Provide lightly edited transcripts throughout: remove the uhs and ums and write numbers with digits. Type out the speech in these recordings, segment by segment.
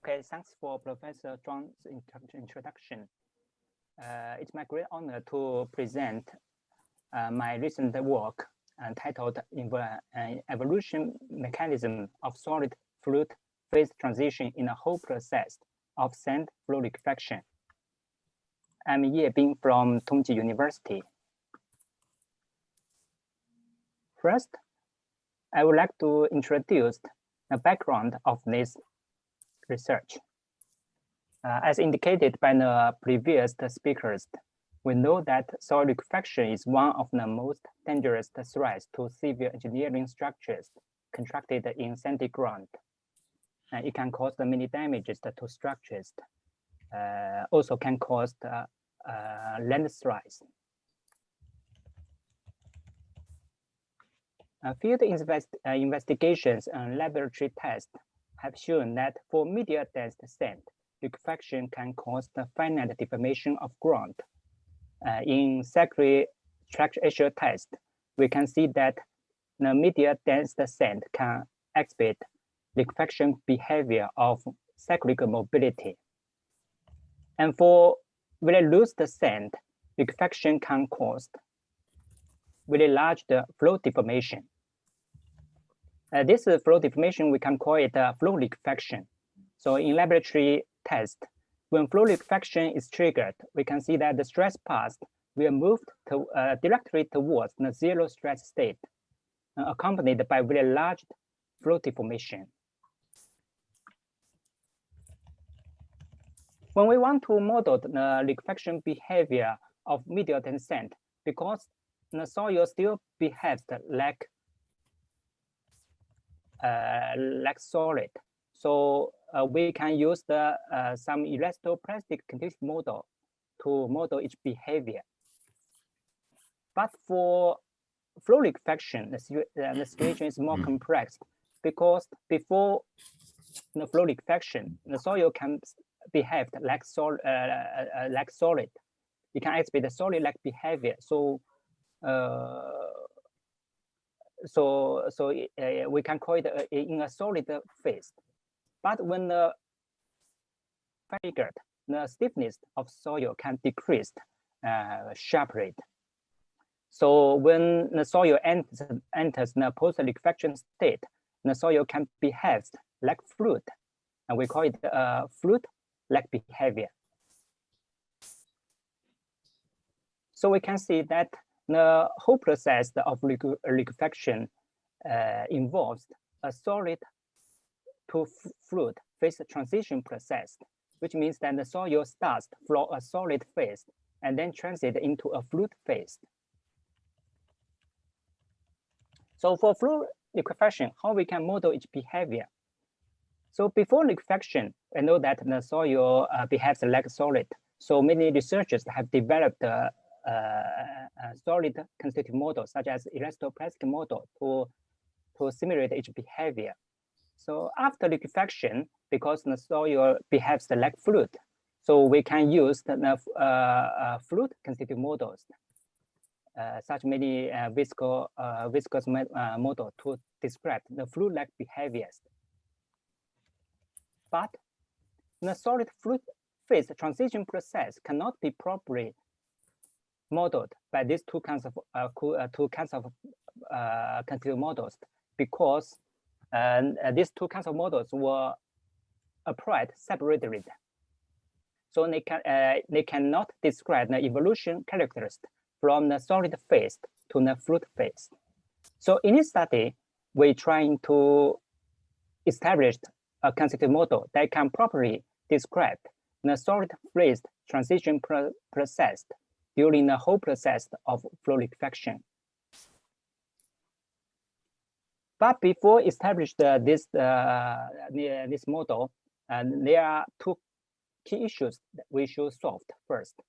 Okay, thanks for Professor Zhuang's introduction. It's my great honor to present my recent work titled Evolution Mechanism of Solid Fluid Phase Transition in a Whole Process of Sand Flow Liquefaction. I'm Ye Bing from Tongji University. First, I would like to introduce the background of this research. As indicated by the previous speakers, we know that soil liquefaction is one of the most dangerous threats to civil engineering structures constructed in sandy ground. And it can cause many damages to structures. Also can cause landslides. Field investigations and laboratory tests have shown that for medium-dense sand, liquefaction can cause the finite deformation of ground. In cyclic structural test, we can see that the medium-dense sand can exhibit liquefaction behavior of cyclic mobility. And for very loose sand, liquefaction can cause very large flow deformation. This flow deformation, we can call it flow liquefaction. So in laboratory test, when flow liquefaction is triggered, we can see that the stress path will move directly towards the zero stress state, accompanied by very large flow deformation. When we want to model the liquefaction behavior of medium-dense sand, because the soil still behaves like solid. So we can use some elastoplastic condition model to model its behavior. But for flow liquefaction, the situation is more complex because before the flow liquefaction, the soil can behave like solid. It can exhibit a solid-like behavior. So we can call it in a solid phase. But when the triggered, the stiffness of soil can decrease sharply. So when the soil enters the post-liquefaction state, the soil can behave like fluid, and we call it fluid-like behavior. So we can see that the whole process of liquefaction involves a solid to fluid phase transition process, which means that the soil starts from a solid phase and then transit into a fluid phase. So for fluid liquefaction, how we can model its behavior? So before liquefaction, I know that the soil behaves like solid. So many researchers have developed solid constitutive models such as elastoplastic model to simulate its behavior. So after liquefaction, because the soil behaves like fluid, so we can use the fluid constitutive models, such many viscous model to describe the fluid-like behaviors. But the solid fluid phase transition process cannot be properly modeled by these two kinds of constitutive models because these two kinds of models were applied separately. So they cannot describe the evolution characteristics from the solid phase to the fluid phase. So in this study, we're trying to establish a constitutive model that can properly describe the solid phase transition process during the whole process of flow liquefaction. But before establish this model, there are two key issues that we should solve first.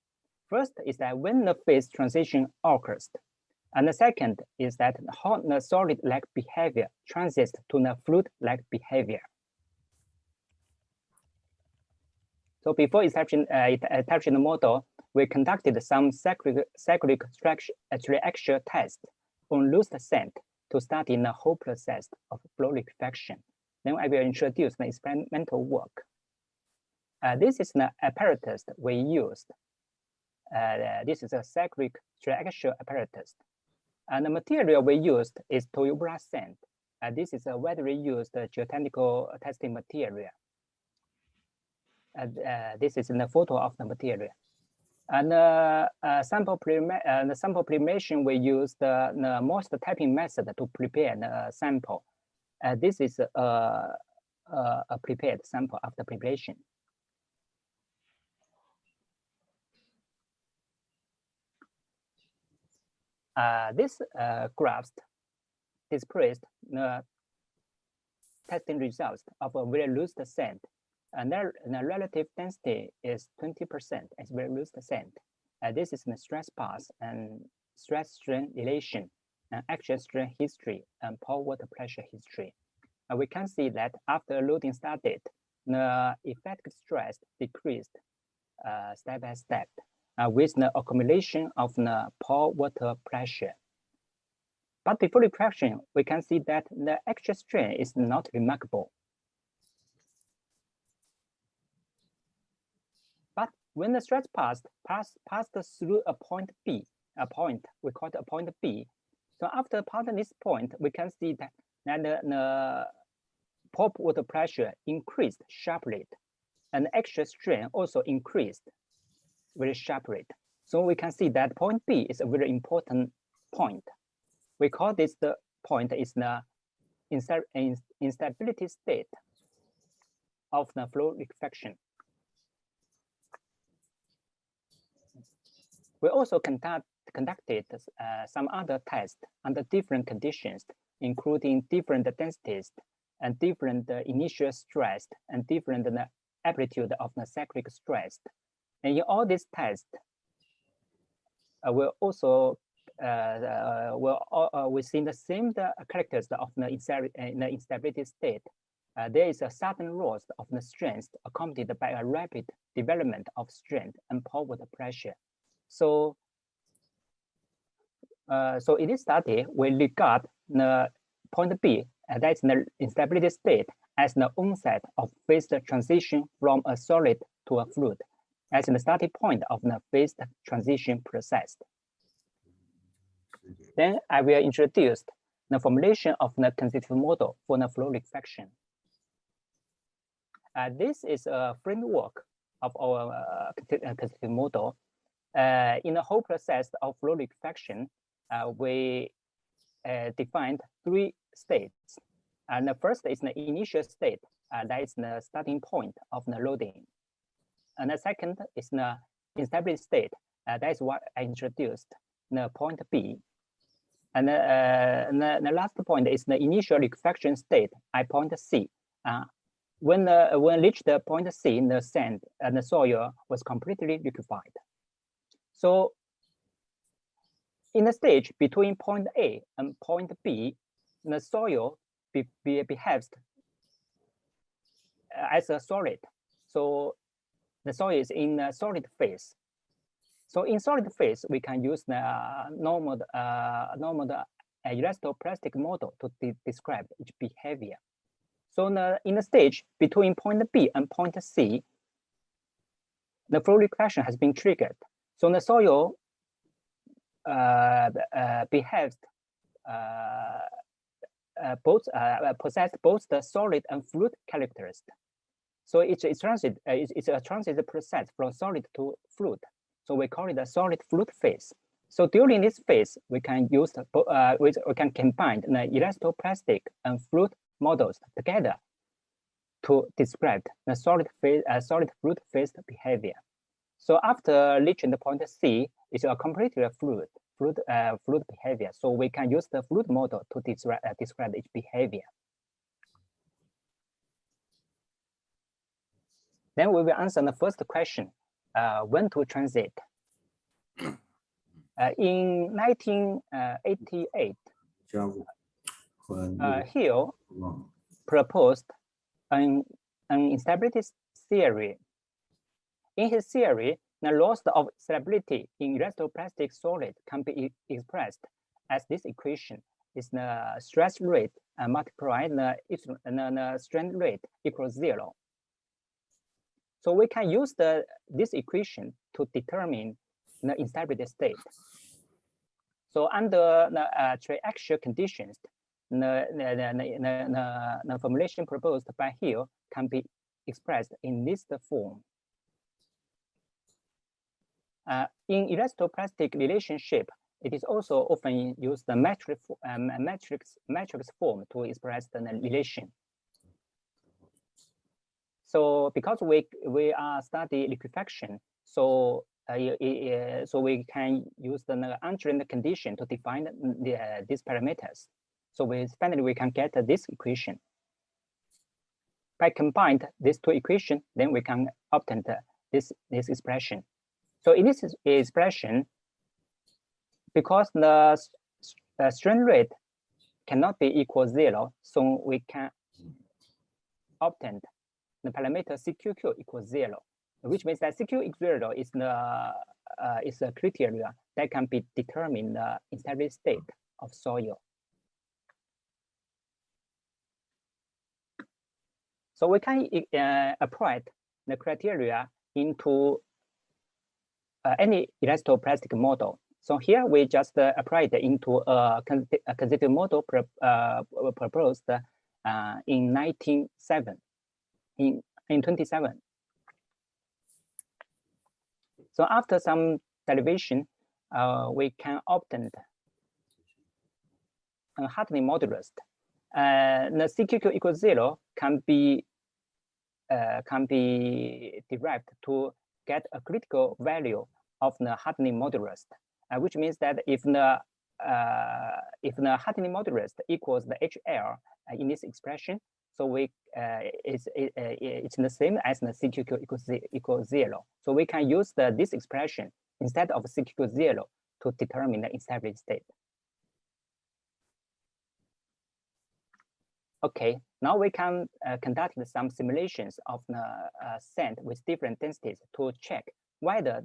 First is that when the phase transition occurs, and the second is that how the solid-like behavior transits to the fluid-like behavior. So before establishing the model, we conducted some cyclic reaction tests on loose sand to study the whole process of flow liquefaction. Then I will introduce the experimental work. This is the apparatus we used. This is a cyclic triaxial apparatus. And the material we used is tubular sand. This is a widely used geotechnical testing material. This is the photo of the material. And the sample preparation, we use the most typing method to prepare the sample. This is a prepared sample after preparation. This graph displays the testing results of a very loose sand. And the relative density is 20%. It's very loose sand. This is the stress path and stress strain relation, and action strain history, and pore water pressure history. We can see that after loading started, the effective stress decreased step by step with the accumulation of the pore water pressure. But before liquefaction, we can see that the actual strain is not remarkable. But when the stress passed through a point B, we call it a point B. So after passing this point, we can see that the pore water pressure increased sharply, and the actual strain also increased very sharply. So we can see that point B is a very important point. We call this the point is the instability state of the flow liquefaction. We also conducted some other tests under different conditions, including different densities and different initial stress and different amplitude of the cyclic stress. And in all these tests, we'll also we see the same characters of the instability state. There is a sudden loss of the strength accompanied by a rapid development of strength and pore water pressure. So, so in this study, we regard the point B, that's the instability state, as the onset of phase transition from a solid to a fluid, as the starting point of the phase transition process. Then I will introduce the formulation of the constitutive model for the flow liquefaction. This is a framework of our constitutive model. In the whole process of flow liquefaction, we defined 3 states. And the first is the initial state, that is the starting point of the loading. And the second is the instability state, that is what I introduced, the point B. And the last point is the initial liquefaction state at point C. When reached the point C, the sand and the soil was completely liquefied. So in the stage between point A and point B, the soil behaves as a solid. So the soil is in a solid phase. So in solid phase, we can use the normal elastoplastic model to describe its behavior. So in the stage between point B and point C, the flow liquefaction has been triggered. So the soil behaves possess both the solid and fluid characteristics. So it's a transit process from solid to fluid. So we call it a solid fluid phase. So during this phase, we can use we can combine the elastoplastic and fluid models together to describe the solid fluid phase behavior. So after reaching the point C, it's a completely fluid behavior. So we can use the fluid model to describe its behavior. Then we will answer the first question, when to transit. In 1988, Hill proposed an instability theory. In his theory, the loss of stability in elastoplastic solid can be expressed as this equation is the stress rate multiplied the strain rate equals 0. So we can use this equation to determine the instability state. So under the triaxial conditions, the formulation proposed by Hill can be expressed in this form. In elastoplastic relationship, it is also often used the matrix form to express the relation. So because we are study liquefaction, so so we can use the untrained condition to define these parameters. So finally we can get this equation. By combined these two equations, then we can obtain this expression. So in this expression, because the strain rate cannot be equal 0, so we can obtain the parameter CQQ equals 0, which means that CQ equals 0 is a criteria that can be determined the instability state of soil. So we can apply the criteria into any elastoplastic model. So here we just applied into a conservative model proposed in 1927. So after some derivation, we can obtain a hardening modulus. The CQQ equals 0 can be derived to get a critical value of the hardening modulus, which means that if the hardening modulus equals the HL in this expression, so it's the same as the CQQ equals 0. So we can use this expression instead of CQQ 0 to determine the instability state. Okay, now we can conduct some simulations of the sand with different densities to check whether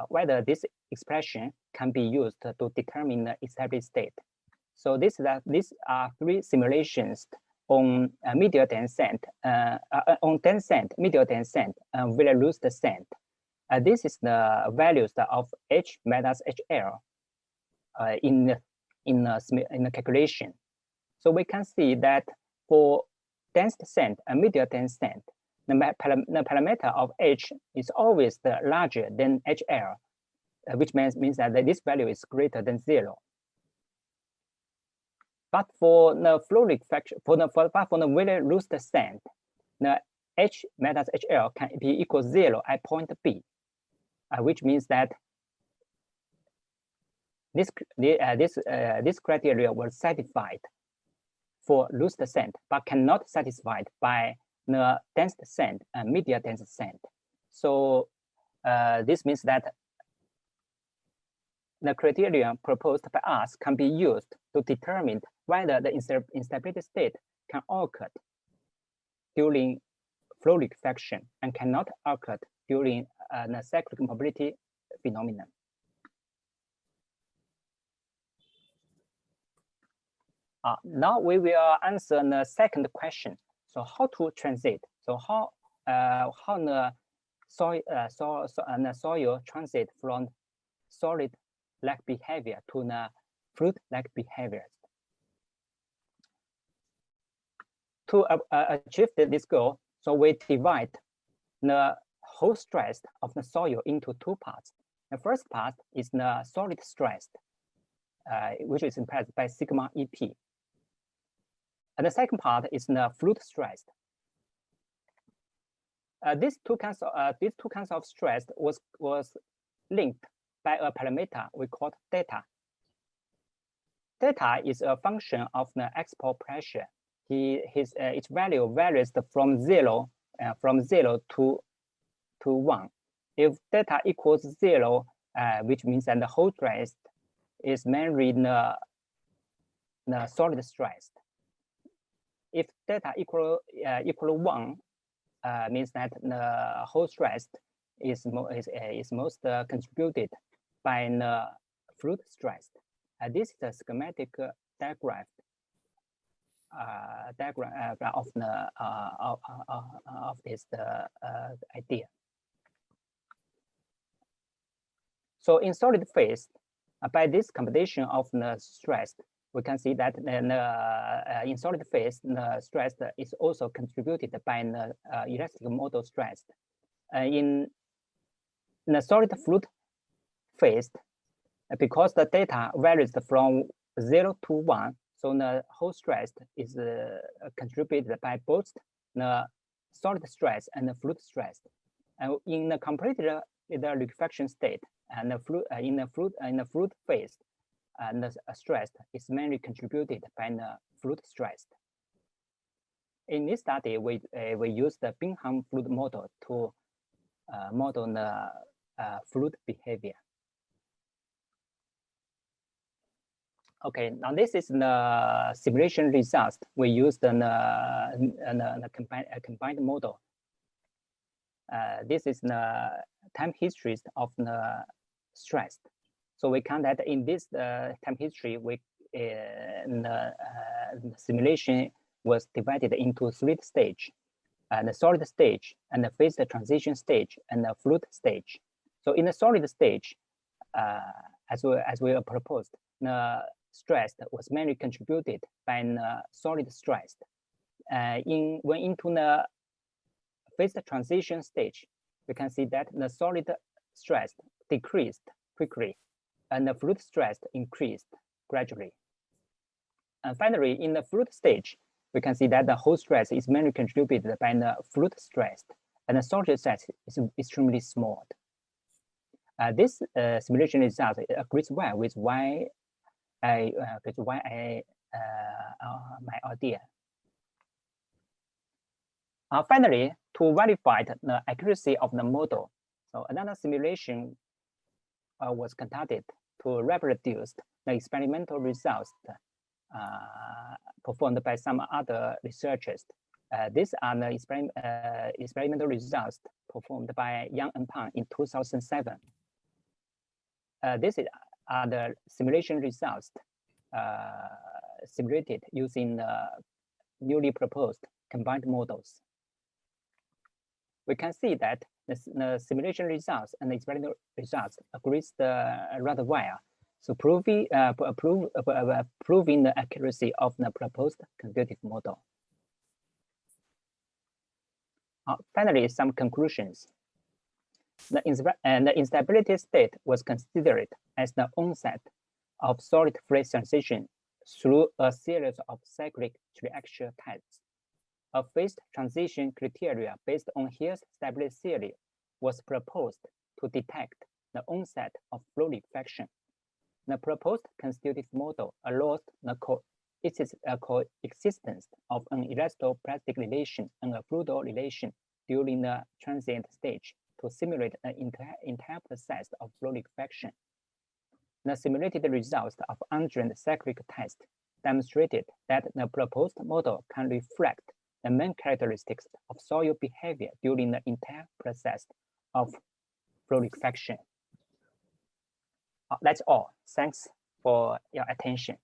whether this expression can be used to determine the instability state. So these are 3 simulations on medial dense sand, on dense sand, medial dense sand, and very loose sand. This is the values of H minus HL in the calculation. So we can see that for dense sand and medial dense sand, the parameter of H is always larger than HL, which means that this value is greater than 0. But for the flow liquefaction, for the very loose sand, the H minus HL can be equal 0 at point B, which means that this criteria was satisfied for loose sand, but cannot satisfied by the dense sand and medial dense sand. So this means that the criteria proposed by us can be used to determine whether the instability state can occur during flow liquefaction and cannot occur during the cyclic mobility phenomenon. Now we will answer the second question. So how to transit? So how the soil transit from solid-like behavior to the fluid-like behavior. To achieve this goal, so we divide the whole stress of the soil into 2 parts. The first part is the solid stress, which is implied by sigma EP. And the second part is the fluid stress. These two kinds of stress was linked by a parameter we called theta. Theta is a function of the export pressure. Its value varies from 0 to 1. If theta equals 0, which means that the whole stress is mainly the solid stress. If theta equal 1, means that the whole stress is most contributed by the fluid stress. This is a schematic diagram diagram of the of this idea. So in solid phase, by this combination of the stress, we can see that in solid phase, the stress is also contributed by the elastic model stress. In the solid fluid phase, because the data varies from 0 to 1, so the whole stress is contributed by both the solid stress and the fluid stress. And in the completed liquefaction state, and in the fluid phase, and the stress is mainly contributed by the fluid stress. In this study, we use the Bingham fluid model to model the fluid behavior. Okay, now this is the simulation results. We used the combined model. This is the time history of the stress. So we count that in this time history, the simulation was divided into 3 stages: the solid stage, and the phase transition stage, and the fluid stage. So in the solid stage, as we proposed, the stress was mainly contributed by the solid stress. When into the phase transition stage, we can see that the solid stress decreased quickly, and the fluid stress increased gradually. And finally, in the fluid stage, we can see that the whole stress is mainly contributed by the fluid stress, and the solid stress is extremely small. This simulation result agrees well with my idea. Finally, to verify the accuracy of the model, so another simulation was conducted to reproduce the experimental results performed by some other researchers. These are the experimental results performed by Yang and Pang in 2007. These are the simulation results simulated using the newly proposed combined models. We can see that the simulation results and the experimental results agrees rather well, so proving the accuracy of the proposed conjugative model. Finally, some conclusions. The instability state was considered as the onset of solid phase transition through a series of cyclic triaxial tests. A phase transition criteria based on Hill's stability theory was proposed to detect the onset of flow liquefaction. The proposed constitutive model allows the coexistence of an elastoplastic relation and a fluidal relation during the transient stage to simulate the entire process of flow liquefaction. The simulated results of Andrean cyclic test demonstrated that the proposed model can reflect the main characteristics of soil behavior during the entire process of flow liquefaction. That's all. Thanks for your attention.